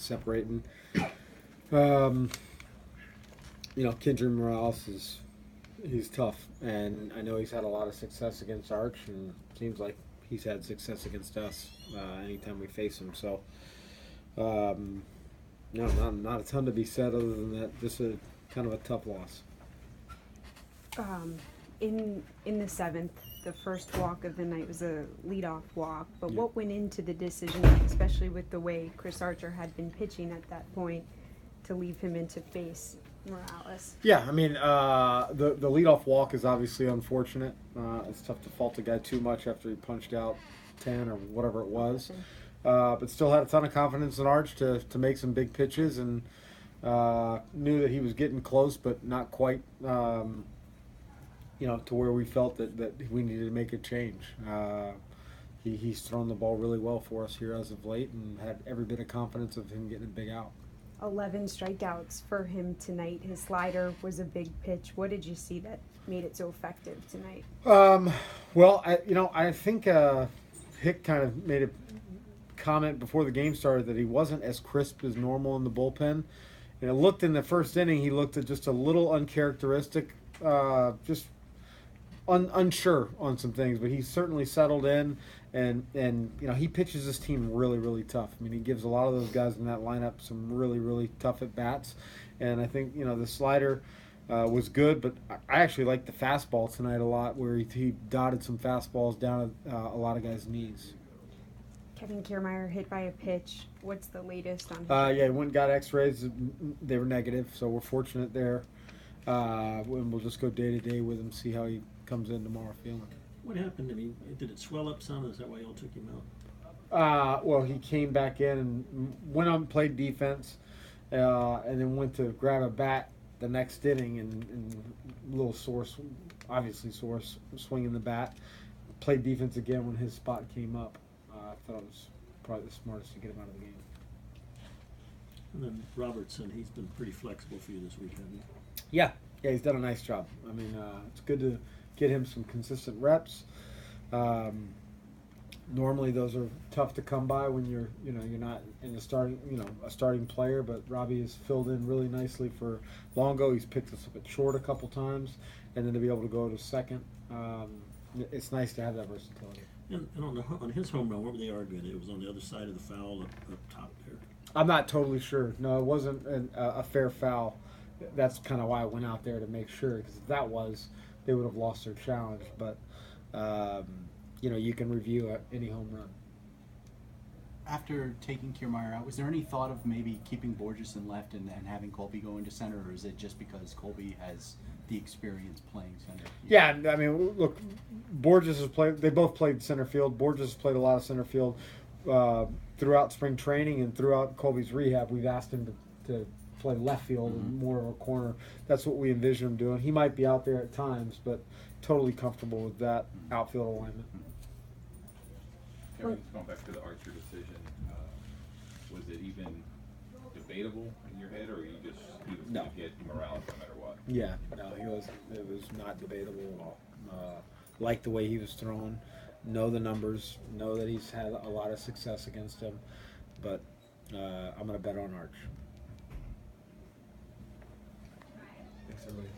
separating. Um, Kendry Morales he's tough, and I know he's had a lot of success against Arch, and seems like he's had success against us anytime we face him. So, um, no, not a ton to be said other than that. Just a kind of a tough loss. Um, in the seventh, the first walk of the night was a leadoff walk. But Yeah. what went into the decision, especially with the way Chris Archer had been pitching at that point, to leave him in to face Morales? Yeah, I mean, the leadoff walk is obviously unfortunate. It's tough to fault a guy too much after he punched out 10 or whatever it was. But still had a ton of confidence in Arch to make some big pitches, and knew that he was getting close, but not quite, to where we felt that we needed to make a change. He's thrown the ball really well for us here as of late, and had every bit of confidence of him getting a big out. 11 strikeouts for him tonight. His slider was a big pitch. What did you see that made it so effective tonight? Well, I think Hick kind of made a comment before the game started that he wasn't as crisp as normal in the bullpen. And it looked in the first inning, he looked just a little uncharacteristic, just unsure on some things, but he's certainly settled in, and he pitches this team really, really tough. I mean, he gives a lot of those guys in that lineup some really, really tough at bats, and I think the slider was good, but I actually liked the fastball tonight a lot, where he dotted some fastballs down at a lot of guys' knees. Kevin Kiermaier hit by a pitch. What's the latest on him? Yeah, he went and got X-rays. They were negative, so we're fortunate there. And we'll just go day to day with him, see how he comes in tomorrow feeling. What happened? I mean, did it swell up some? Is that why y'all took him out? Well, he came back in and went on, played defense, and then went to grab a bat the next inning, and a little sore, obviously sore, swinging the bat. Played defense again when his spot came up. I thought it was probably the smartest to get him out of the game. And then Robertson, he's been pretty flexible for you this week, hasn't he? Yeah, he's done a nice job. I mean, it's good to get him some consistent reps. Normally, those are tough to come by when you're not in the starting, a starting player. But Robbie has filled in really nicely for Longo. He's picked us up at short a couple times, and then to be able to go to second, it's nice to have that versatility. And on his home run, what were they arguing? It was on the other side of the foul up top there. I'm not totally sure. No, it wasn't a fair foul. That's kind of why I went out there to make sure, because if that was, they would have lost their challenge. But you can review any home run. After taking Kiermaier out, was there any thought of maybe keeping Borges in left and having Colby go into center, or is it just because Colby has the experience playing center? Yeah, I mean, look, Borges has played. They both played center field. Borges has played a lot of center field throughout spring training and throughout Colby's rehab. We've asked him to play left field and more of a corner. That's what we envision him doing. He might be out there at times, but totally comfortable with that outfield alignment. Kevin, going back to the Archer decision, was it even debatable in your head, or he was No. going to get Morales no matter what? Yeah, no, he wasn't. It was not debatable at all. Like the way he was thrown, know the numbers, know that he's had a lot of success against him, but I'm going to bet on Arch. Thanks, everybody.